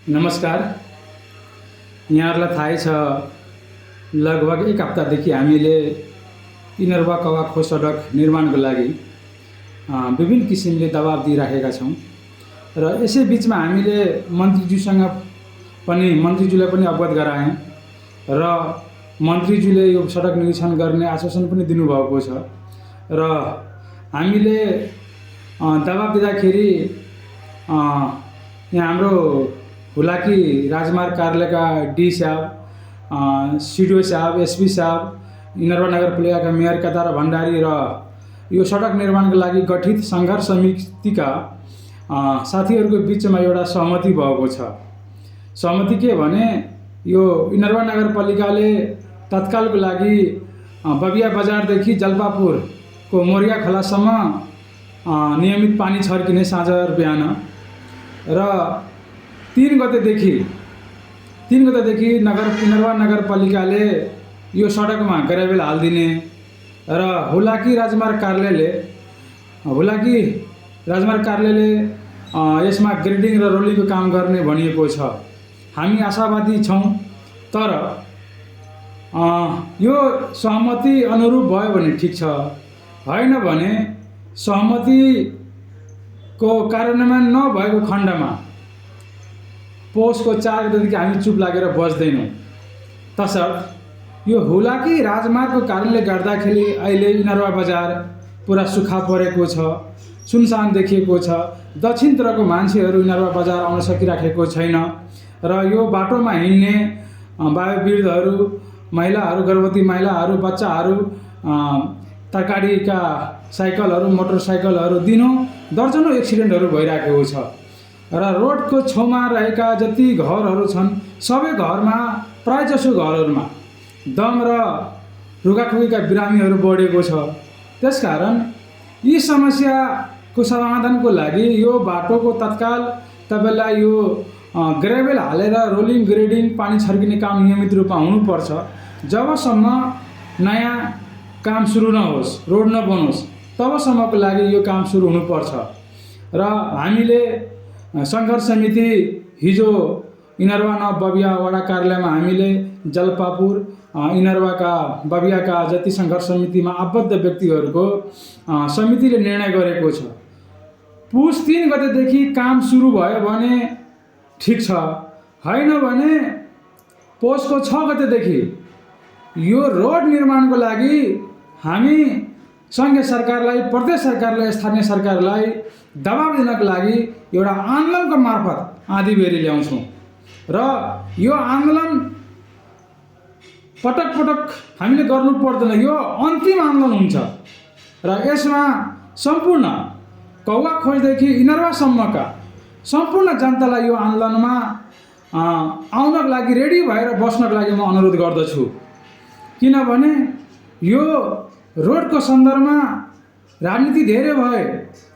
नमस्कार। यहाँहरूलाई थाहै छ, लगभग एक हप्तादेखि हामीले इनरवा कवाखो सडक निर्माणको लागि विभिन्न किसिमले दबाब दिइराखेका छौँ र यसै बिचमा हामीले मन्त्रीज्यूलाई पनि अवगत गरायौँ र मन्त्रीज्यूले यो सडक निरीक्षण गर्ने आश्वासन पनि दिनुभएको छ र हामीले दबाब दिँदाखेरि यहाँ हाम्रो हुलाकी राजमार्ग कार्यालयका डी साहब, सिडिओ साहब, एसपी साहब, इनरवा नगरपालिकाका मेयर केदार भण्डारी र यो सडक निर्माणको लागि गठित सङ्घर्ष समितिका साथीहरूको बिचमा एउटा सहमति भएको छ। सहमति के भने यो इनरवा नगरपालिकाले तत्कालको लागि बबिया बजारदेखि जलपापुरको मोरिया खोलासम्म नियमित पानी छर्किने साँझ बिहान र 3 गतेदेखि इनरवा नगरपालिकाले यो सडकमा ग्रेभल हालिदिने र हुलाकी राजमार्ग कार्यालयले यसमा ग्रेडिङ र रोलिङको काम गर्ने भनिएको छ। हामी आशावादी छौँ, तर यो सहमति अनुरूप भयो भने ठिक छ, होइन भने सहमतिको कार्यान्वयन नभएको खण्डमा पोषको 4 गतेदेखि हामी चुप लागेर बस्दैनौँ। तसर्थ यो हुलाकी राजमार्गको कारणले गर्दाखेरि अहिले इनरवा बजार पुरा सुक्खा परेको छ, सुनसान देखिएको छ। दक्षिणतिरको मान्छेहरू इनरवा बजार आउन सकिराखेको छैन र यो बाटोमा हिँड्ने वयोवृद्धहरू, महिलाहरू, गर्भवती महिलाहरू, बच्चाहरू, तरकारीका साइकलहरू, मोटरसाइकलहरू दिनौँ दर्जनौँ एक्सिडेन्टहरू भइराखेको छ र रोडको छेउमा रहेका जति घरहरू छन् सबै घरमा, प्रायजसो घरहरूमा दम र रुगाखुगीका बिरामीहरू बढेको छ। त्यसकारण यी समस्याको समाधानको लागि यो बाटोको तत्काल तपाईँलाई यो ग्रेभल हालेर रोलिङ, ग्रेडिङ, पानी छर्किने काम नियमित रूपमा हुनुपर्छ। जबसम्म नयाँ काम सुरु नहोस्, रोड नबनोस्, तबसम्मको लागि यो काम सुरु हुनुपर्छ र हामीले सङ्घर्ष समिति हिजो इनरवा न बबिया वडा कार्यालयमा हामीले जलपापुर, इनरवाका, बबियाका जति सङ्घर्ष समितिमा आबद्ध व्यक्तिहरूको समितिले निर्णय गरेको छ। पुस 3 गतेदेखि काम सुरु भयो भने ठिक छ, होइन भने पोषको 6 गतेदेखि यो रोड निर्माणको लागि हामी सङ्घीय सरकारलाई, प्रदेश सरकारलाई, स्थानीय सरकारलाई दबाब दिनको लागि एउटा आन्दोलनको मार्फत आँधीबेरी ल्याउँछौँ र यो आन्दोलन पटक हामीले गर्नु पर्दैन, यो अन्तिम आन्दोलन हुन्छ र यसमा सम्पूर्ण कौवा खोजदेखि इनरवासम्मका सम्पूर्ण जनतालाई यो आन्दोलनमा आउनको लागि रेडी भएर बस्नको लागि म अनुरोध गर्दछु। किनभने यो रोडको सन्दर्भमा राजनीति धेरै भए,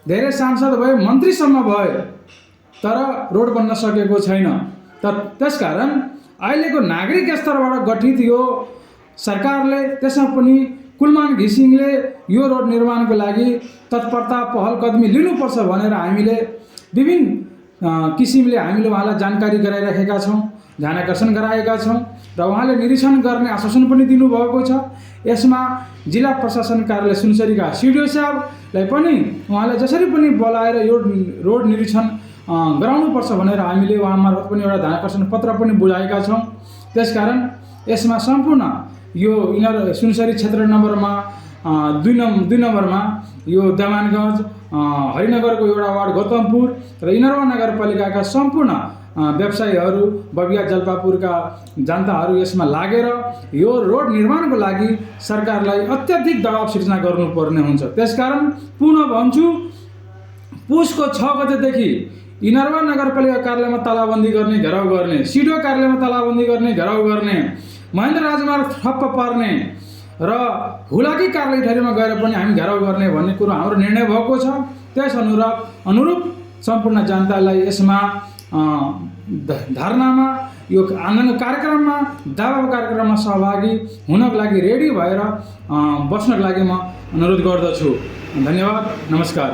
धेरै सांसद भए, मन्त्रीसम्म भए, तर रोड बन्न सकेको छैन। त्यसकारण अहिलेको नागरिक स्तरबाट गठित यो सरकारले, त्यसमा पनि कुलमान घिसिङले यो रोड निर्माणको लागि तत्परता, पहल कदमी लिनुपर्छ भनेर हामीले विभिन्न किसिमले हामीले उहाँलाई जानकारी गराइराखेका छौँ, ध्यानाकर्षण गराएका छौँ र उहाँले निरीक्षण गर्ने आश्वासन पनि दिनुभएको छ। यसमा जिल्ला प्रशासन कार्यालय सुनसरीका सिडिओ साहबलाई पनि उहाँले जसरी पनि बोलाएर यो रोड निरीक्षण गराउनुपर्छ भनेर हामीले उहाँ मार्फत पनि एउटा ध्यानाकर्षण पत्र पनि बुझाएका छौँ। त्यसकारण यसमा सम्पूर्ण यो सुनसरी क्षेत्र नम्बरमा 2 नम्बरमा यो दमानगञ्ज, हरिनगरको एउटा वार्ड गौतमपुर र इनरवा नगरपालिकाका सम्पूर्ण व्यवसायीहरू, बबिया जलपापुरका जनताहरू यसमा लागेर यो रोड निर्माणको लागि सरकारलाई अत्याधिक दबाब सिर्जना गर्नुपर्ने हुन्छ। त्यसकारण पुनः भन्छु, पुसको 6 गतेदेखि इनरवा नगरपालिका कार्यालयमा तालाबन्दी गर्ने, घेराउ गर्ने, सिडिओ कार्यालयमा तालाबन्दी गर्ने, घेराउ गर्ने, महेन्द्र राजमार्ग ठप्प पार्ने र हुलाकी कार्यालय ठेरीमा गएर पनि हामी घेराउ गर्ने भन्ने कुरो हाम्रो निर्णय भएको छ। त्यस अनुरूप सम्पूर्ण जनतालाई यसमा धरनामा, यो आन्दोलन कार्यक्रममा, दबाब कार्यक्रममा सहभागी हुनको लागि रेडी भएर बस्नको लागि म अनुरोध गर्दछु। धन्यवाद, नमस्कार।